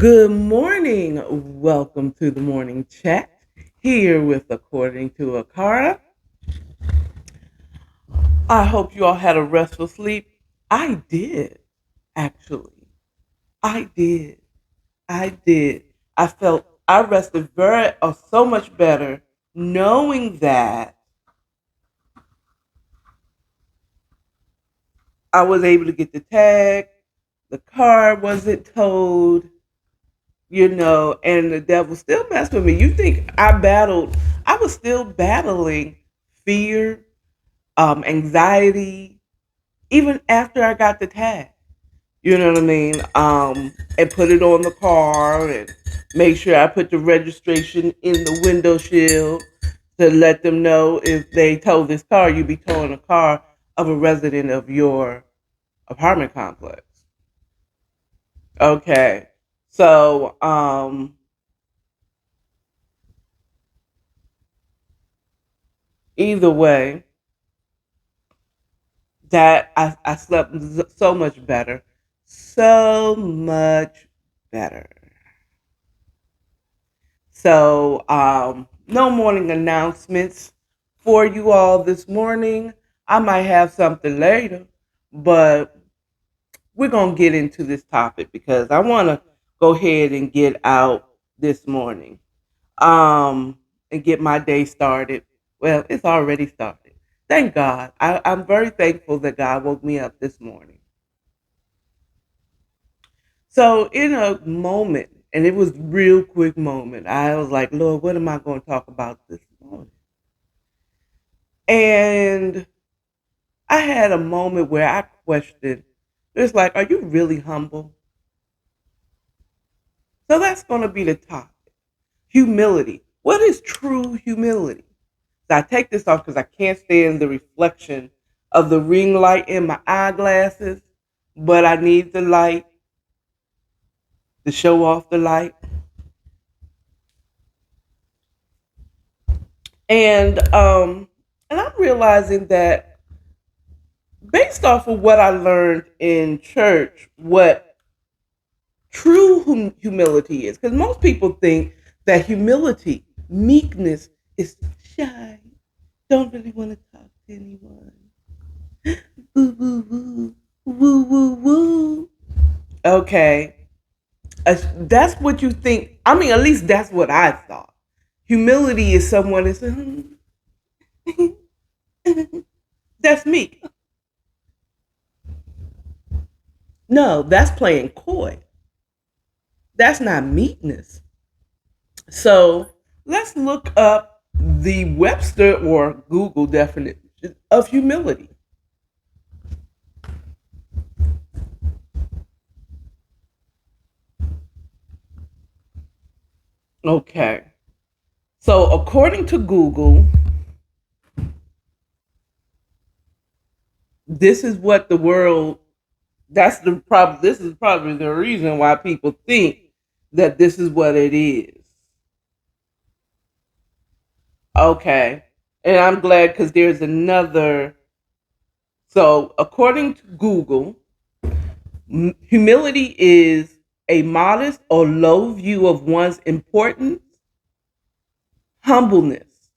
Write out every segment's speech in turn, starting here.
Good morning. Welcome to the morning chat here with According to Akara. I hope you all had a restful sleep. I did, actually. I did. I did. I rested so much better knowing that I was able to get the tag, the car wasn't towed, and the devil still messed with me. You think I was still battling fear, anxiety, even after I got the tag. You know what I mean? And put it on the car and make sure I put the registration in the window shield to let them know if they tow this car, you be towing a car of a resident of your apartment complex. Okay. So, either way, that I slept so much better. So much better. So, no morning announcements for you all this morning. I might have something later, but we're going to get into this topic because I want to go ahead and get out this morning and get my day started. Well, it's already started. Thank God. I'm very thankful that God woke me up this morning. So in a moment, and it was real quick moment, I was like, Lord, what am I going to talk about this morning? And I had a moment where I questioned, it's like, are you really humble? So that's going to be the topic. Humility. What is true humility? So I take this off because I can't stand the reflection of the ring light in my eyeglasses, but I need the light to show off the light. And I'm realizing that based off of what I learned in church, what true humility is, because most people think that humility, meekness, is shy, don't really want to talk to anyone. Woo woo woo, woo woo woo. Okay, that's what you think. I mean, at least that's what I thought. Humility is someone that's that's meek. No, that's playing coy. That's not meekness. So let's look up the Webster or Google definition of humility. Okay. So according to Google, this is what the world that's the problem. This is probably the reason why people think that this is what it is. Okay. And I'm glad because there's another. So, according to Google, humility is a modest or low view of one's importance, humbleness.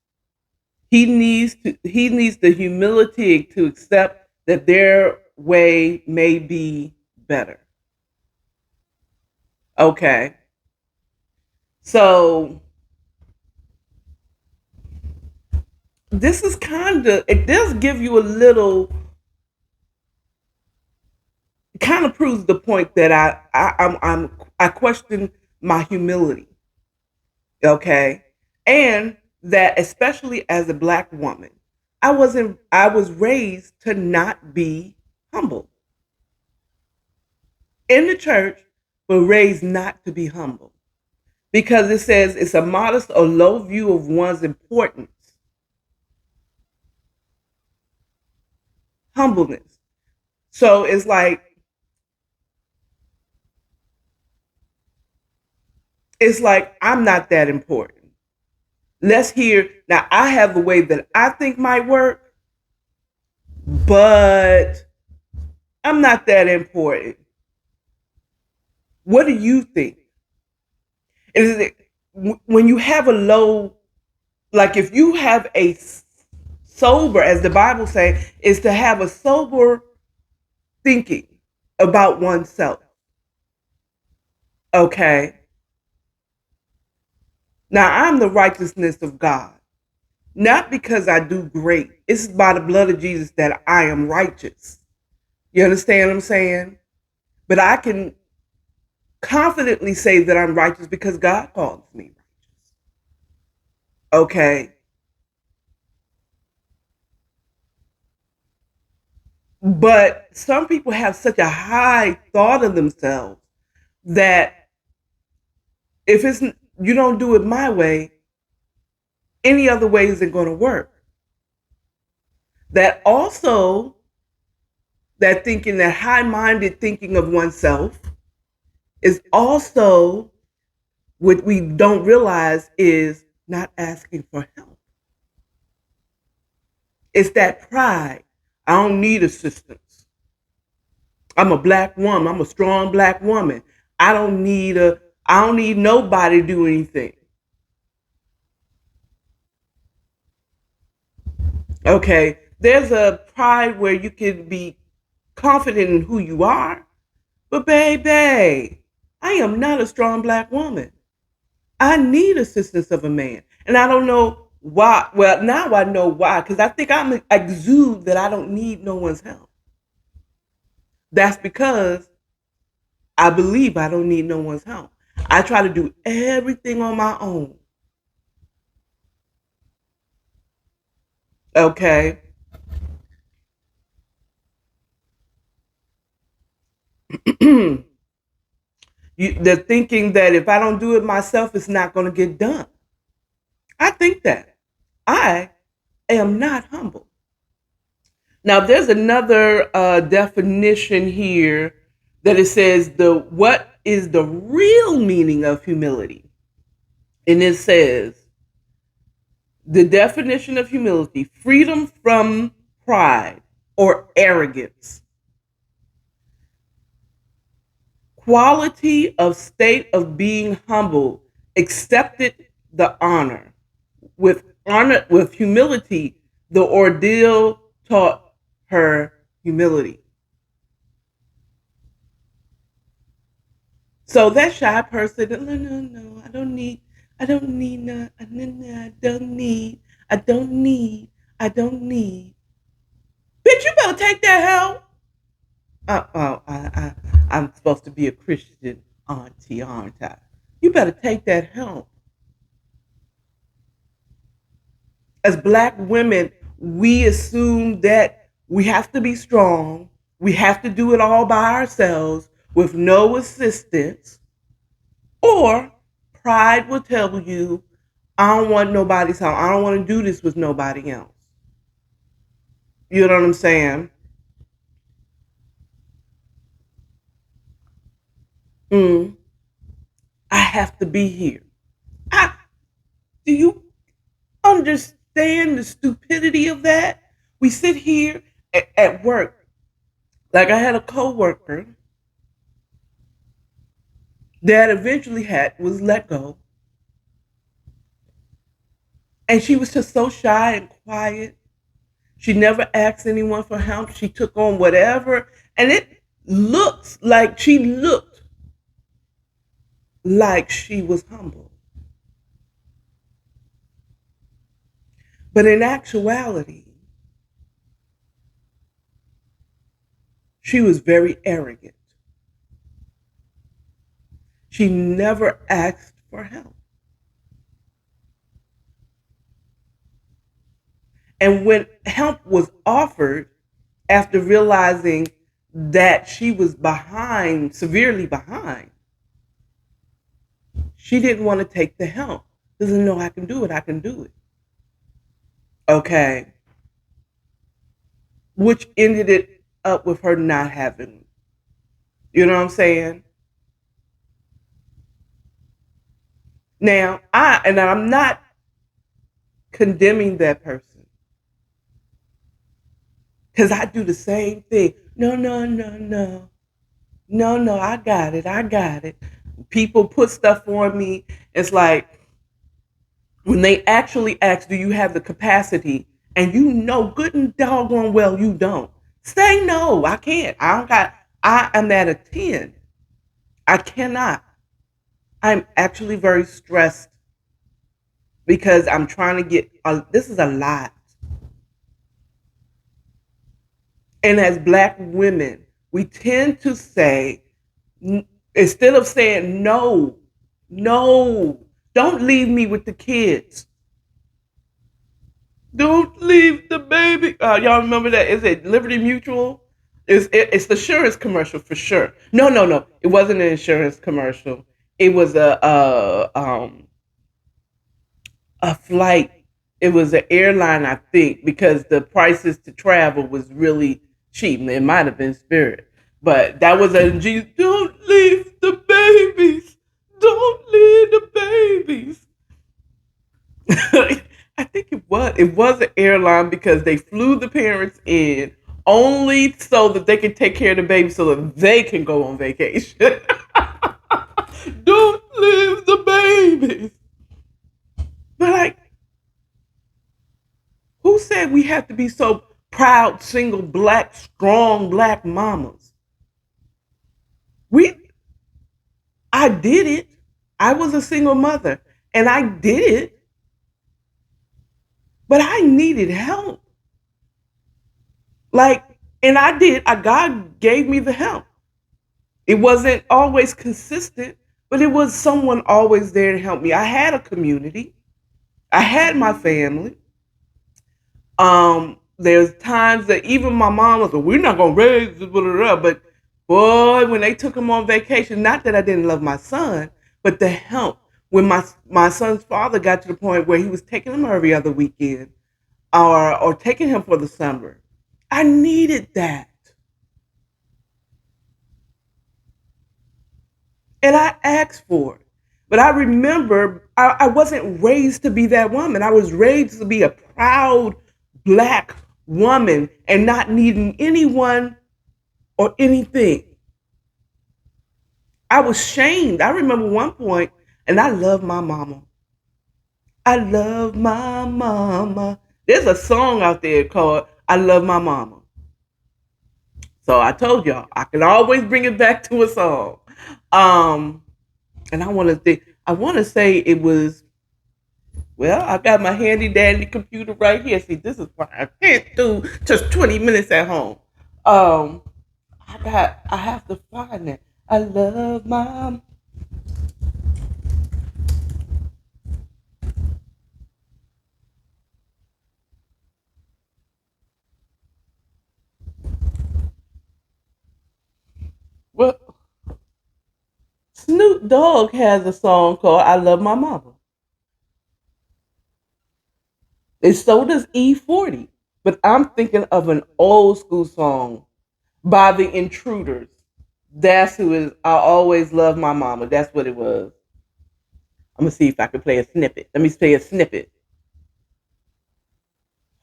He needs the humility to accept that their way may be better. Okay. So, this is kind of it does give you a little kind of proves the point that I question my humility. Okay. And that especially as a black woman, I was raised to not be humble in the church, but raised not to be humble because it says it's a modest or low view of one's importance, humbleness. So it's like I'm not that important. Let's hear now. I have a way that I think might work, but I'm not that important. What do you think? Is it when you have a low, like if you have a sober, as the Bible say, is to have a sober thinking about oneself. Okay. Now I'm the righteousness of God. Not because I do great. It's by the blood of Jesus that I am righteous. You understand what I'm saying? But I can confidently say that I'm righteous because God calls me righteous. Okay. But some people have such a high thought of themselves that if it's you don't do it my way, any other way isn't going to work. That also, that thinking, that high-minded thinking of oneself is also what we don't realize is not asking for help. It's that pride. I don't need assistance. I'm a black woman. I'm a strong black woman. I don't need nobody to do anything. Okay. There's a pride where you can be confident in who you are, but baby, I am not a strong black woman. I need assistance of a man. And I don't know why. Well, now I know why, because I think I'm exude that I don't need no one's help. That's because I believe I don't need no one's help. I try to do everything on my own. Okay. They're thinking that if I don't do it myself, it's not going to get done. I think that. I am not humble. Now, there's another definition here that it says what is the real meaning of humility, and it says the definition of humility: freedom from pride or arrogance, quality of state of being humble, accepted the honor with humility. The ordeal taught her humility. So that shy person, no, no, no, I don't need, no, no, no, I don't need, I don't need. Bitch, you better take that help. I'm supposed to be a Christian auntie, aren't I? You better take that help. As black women, we assume that we have to be strong. We have to do it all by ourselves with no assistance. Or pride will tell you, I don't want nobody's help. I don't want to do this with nobody else. You know what I'm saying? Mm, I have to be here. I, do you understand the stupidity of that? We sit here at work. Like I had a coworker that eventually was let go, and she was just so shy and quiet. She never asked anyone for help. She took on whatever, and it looks like she looked like she was humble. But in actuality, she was very arrogant. She never asked for help. And when help was offered, after realizing that she was behind, severely behind, she didn't want to take the help. Doesn't know I can do it. I can do it. Okay. Which ended it up with her not having. You know what I'm saying? Now, I'm not condemning that person because I do the same thing. No, no, no, no. No, no, I got it. I got it. People put stuff on me. It's like when they actually ask, do you have the capacity? And you know good and doggone well you don't. Say no, I can't. I don't got, I am at a 10. I cannot. I'm actually very stressed because I'm trying to get, this is a lot. And as Black women, we tend to say, instead of saying no, no, don't leave me with the kids. Don't leave the baby. Y'all remember that? Is it Liberty Mutual? It's the insurance commercial for sure. No, no, no. It wasn't an insurance commercial. It was a flight. It was an airline, I think, because the prices to travel was really cheap. It might have been Spirit, but that was a G. Don't leave the babies. Don't leave the babies. I think it was. It was an airline because they flew the parents in only so that they could take care of the baby so that they can go on vacation. Don't leave the babies. But like, who said we have to be so proud, single, black, strong black mamas? We, I did it. I was a single mother and I did it, but I needed help. Like, and I did. God gave me the help. It wasn't always consistent, but it was someone always there to help me. I had a community. I had my family. There's times that even my mom was like, we're not gonna raise this, blah, blah, blah. But boy, when they took him on vacation, not that I didn't love my son, but the help. When my son's father got to the point where he was taking him every other weekend or taking him for the summer, I needed that. And I asked for it. But I remember I wasn't raised to be that woman. I was raised to be a proud black woman and not needing anyone or anything. I was shamed. I remember one point, and I love my mama. I love my mama. There's a song out there called I Love My Mama. So I told y'all, I can always bring it back to a song. Um, and I want to say it was, well, I got my handy dandy computer right here. See, this is why I can't do just 20 minutes at home. Um, I have to find it. I love my, well, Snoop Dogg has a song called I Love My Mama. And so does E40. But I'm thinking of an old school song by the Intruders. That's who is I always love my mama. That's what it was. I'm gonna see if I can play a snippet. Let me play a snippet.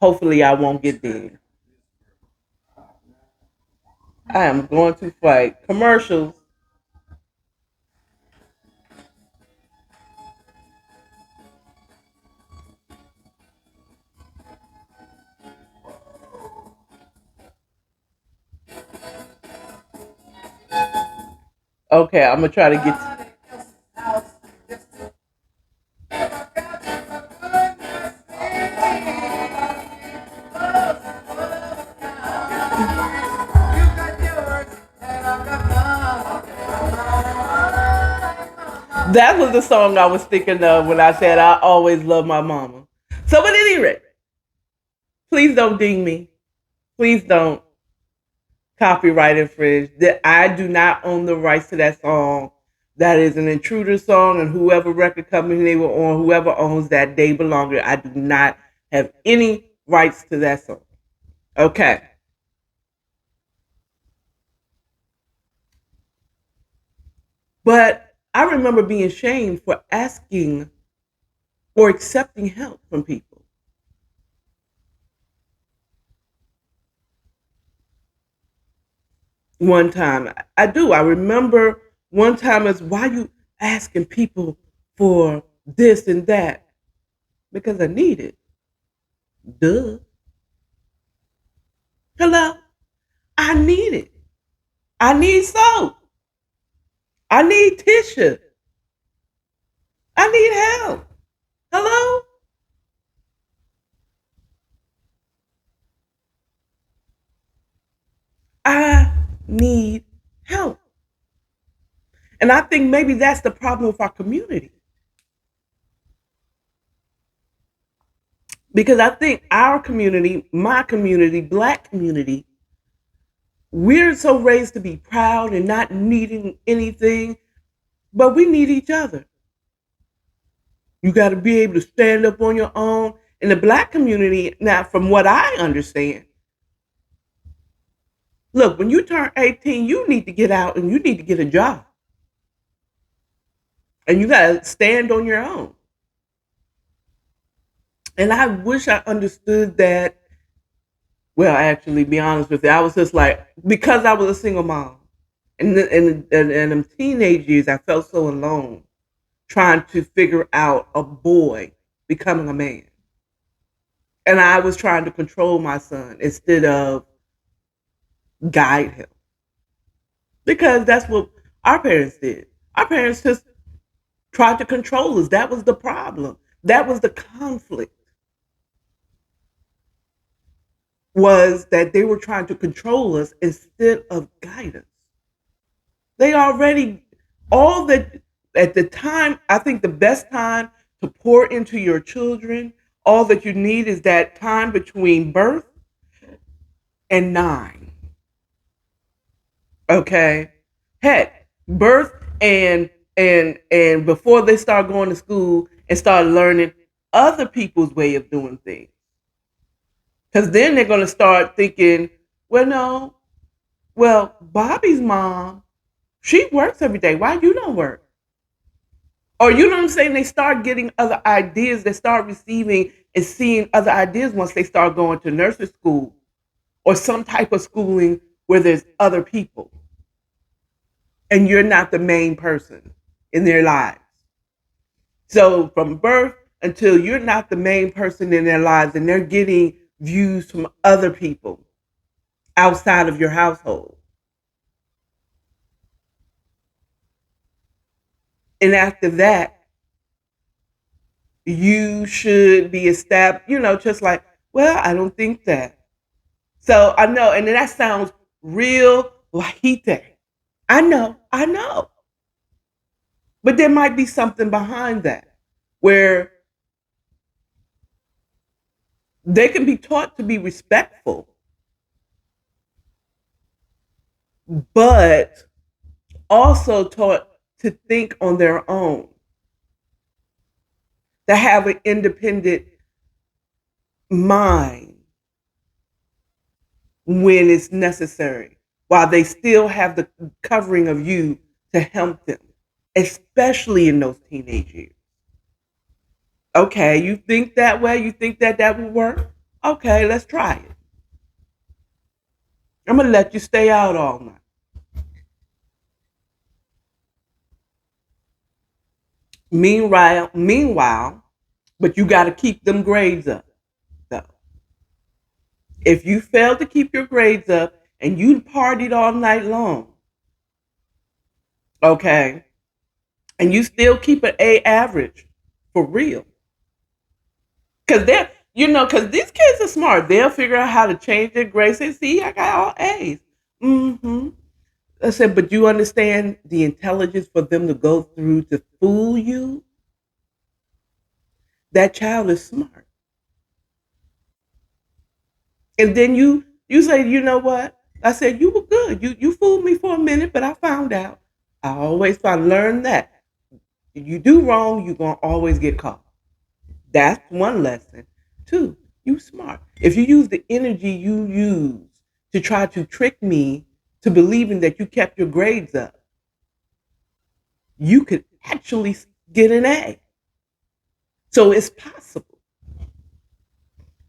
Hopefully I won't get dinged. I am going to fight commercials. Okay, I'm gonna try to get. That was the song I was thinking of when I said I always love my mama. So, at any rate, please don't ding me. Please don't copyright infringe. That I do not own the rights to that song. That is an Intruder song, and whoever record company they were on, whoever owns that, they belong there. I do not have any rights to that song. Okay, but I remember being shamed for asking or accepting help from people. One time, I do. I remember one time as why you. asking people for this and that because I need it. Duh. Hello? I need it. I need soap. I need tissue. I need help. Hello? I need help. And I think maybe that's the problem with our community. Because I think our community, my community, black community, we're so raised to be proud and not needing anything, but we need each other. You got to be able to stand up on your own. In the black community, now, from what I understand, look, when you turn 18, you need to get out and you need to get a job. And you got to stand on your own. And I wish I understood that. Well, actually, be honest with you, I was just like, because I was a single mom. And in teenage years, I felt so alone trying to figure out a boy becoming a man. And I was trying to control my son instead of guide him. Because that's what our parents did. Our parents just tried to control us. That was the problem. That was the conflict. Was that they were trying to control us instead of guidance. They already, all that, at the time, I think the best time to pour into your children, all that you need is that time between birth and 9. Okay? Heck, birth and before they start going to school and start learning other people's way of doing things. Because then they're going to start thinking, well, no, well, Bobby's mom, she works every day. Why you don't work? Or you know what I'm saying? They start getting other ideas. They start receiving and seeing other ideas once they start going to nursery school or some type of schooling where there's other people. And you're not the main person in their lives. So from birth until you're not the main person in their lives and they're getting views from other people outside of your household. And after that, you should be established, just like, well, I don't think that. So I know, and that sounds real lahite. I know. But there might be something behind that where they can be taught to be respectful, but also taught to think on their own, to have an independent mind when it's necessary, while they still have the covering of you to help them, especially in those teenage years. Okay, you think that way? You think that that will work? Okay, let's try it. I'm going to let you stay out all night. Meanwhile, but you got to keep them grades up. So, if you fail to keep your grades up and you partied all night long, okay, and you still keep an A average, for real, because because these kids are smart. They'll figure out how to change their grades. Say, see, I got all A's. Mm-hmm. I said, but you understand the intelligence for them to go through to fool you? That child is smart. And then you say, you know what? I said, you were good. You fooled me for a minute, but I found out. I always learn that. If you do wrong, you're gonna always get caught. That's one lesson. 2, you smart. If you use the energy you use to try to trick me to believing that you kept your grades up, you could actually get an A. So it's possible.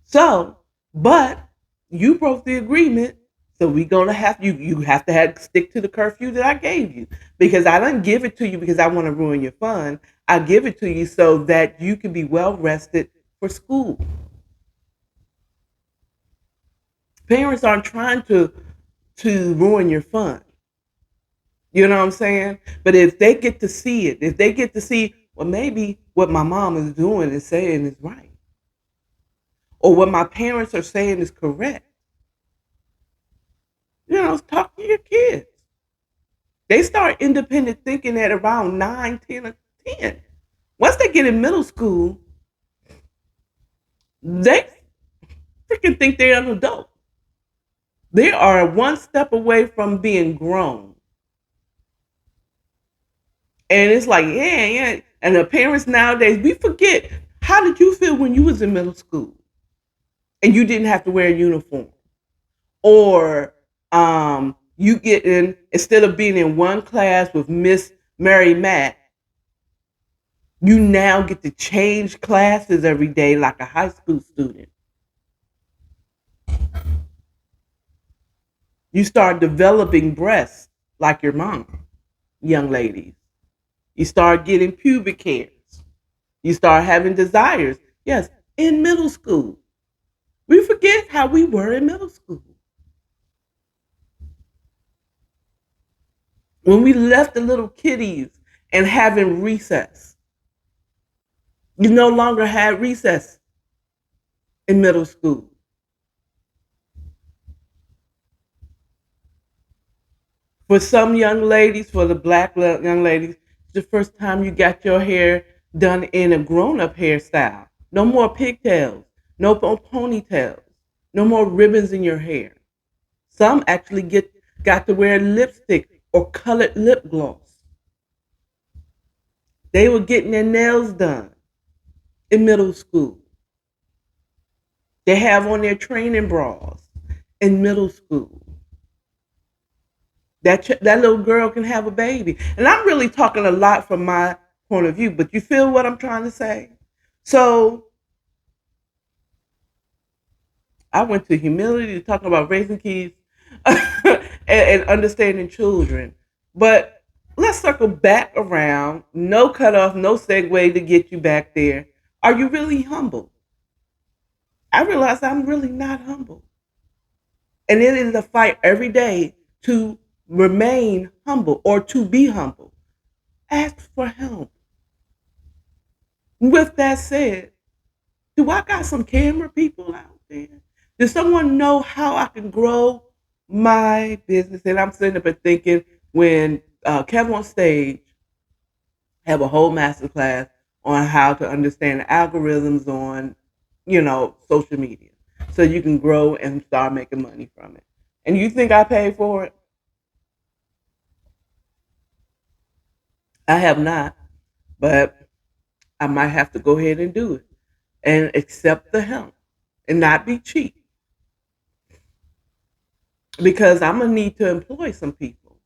So, but you broke the agreement. So we gonna have you have to have stick to the curfew that I gave you because I didn't give it to you because I want to ruin your fun. I give it to you so that you can be well rested for school. Parents aren't trying to ruin your fun. You know what I'm saying? But if they get to see it, if they get to see, well, maybe what my mom is doing and saying is right, or what my parents are saying is correct, talk to your kids. They start independent thinking at around 9, 10, or 10. Once they get in middle school, they freaking think they're an adult. They are one step away from being grown. And it's like, yeah, yeah. And the parents nowadays, we forget, how did you feel when you was in middle school and you didn't have to wear a uniform? Or you get in, instead of being in one class with Miss Mary Matt, you now get to change classes every day like a high school student. You start developing breasts like your mom, young ladies. You start getting pubic hairs. You start having desires. Yes, in middle school. We forget how we were in middle school. When we left the little kiddies and having recess. You no longer had recess in middle school. For some young ladies, for the black young ladies, it's the first time you got your hair done in a grown-up hairstyle. No more pigtails, no more ponytails, no more ribbons in your hair. Some actually got to wear lipstick or colored lip gloss. They were getting their nails done in middle school. They have on their training bras in middle school. That little girl can have a baby. And I'm really talking a lot from my point of view, but you feel what I'm trying to say? So I went to humility to talk about raising kids and understanding children. But let's circle back around. No cutoff, no segue to get you back there. Are you really humble? I realize I'm really not humble. And it is a fight every day to remain humble or to be humble. Ask for help. With that said, do I got some camera people out there? Does someone know how I can grow my business? And I'm sitting up and thinking when Kevin on stage have a whole master class on how to understand the algorithms on, social media, so you can grow and start making money from it. And you think I paid for it? I have not, but I might have to go ahead and do it and accept the help and not be cheap because I'm gonna need to employ some people.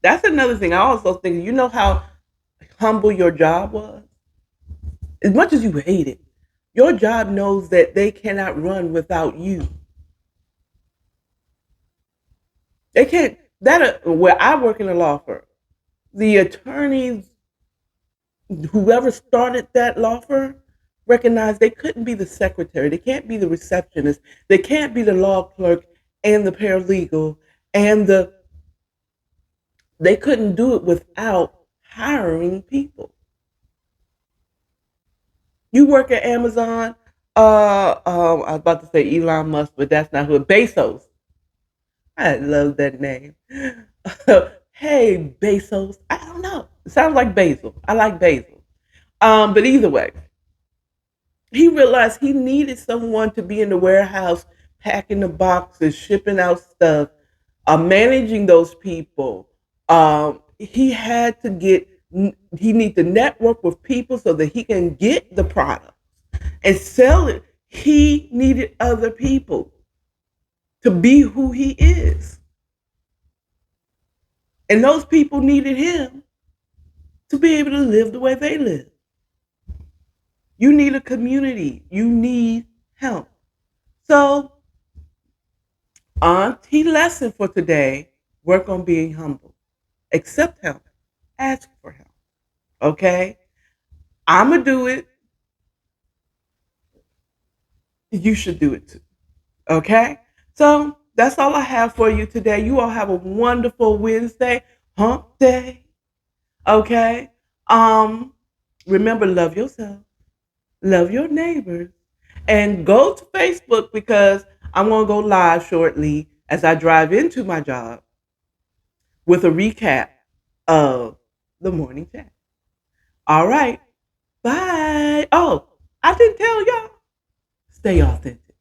That's another thing. I also think, how humble your job was. As much as you hate it, your job knows that they cannot run without you. They can't. That where I work in a law firm, the attorneys, whoever started that law firm, recognized they couldn't be the secretary, they can't be the receptionist, they can't be the law clerk and the paralegal and they couldn't do it without hiring people. You work at Amazon, I was about to say Elon Musk, but that's not who. Bezos. I love that name. Hey, Bezos. I don't know. It sounds like basil. I like basil. But either way, he realized he needed someone to be in the warehouse, packing the boxes, shipping out stuff, managing those people. He had to he need to network with people so that he can get the product and sell it. He needed other people to be who he is. And those people needed him to be able to live the way they live. You need a community. You need help. So Auntie lesson for today, work on being humble. Accept help. Ask for help. Okay? I'ma do it. You should do it too. Okay? So that's all I have for you today. You all have a wonderful Wednesday, hump day. Okay? Um, Remember, love yourself, love your neighbors, and go to Facebook because I'm gonna go live shortly as I drive into my job with a recap of the morning chat. All right. Bye. Oh, I didn't tell y'all. Stay authentic.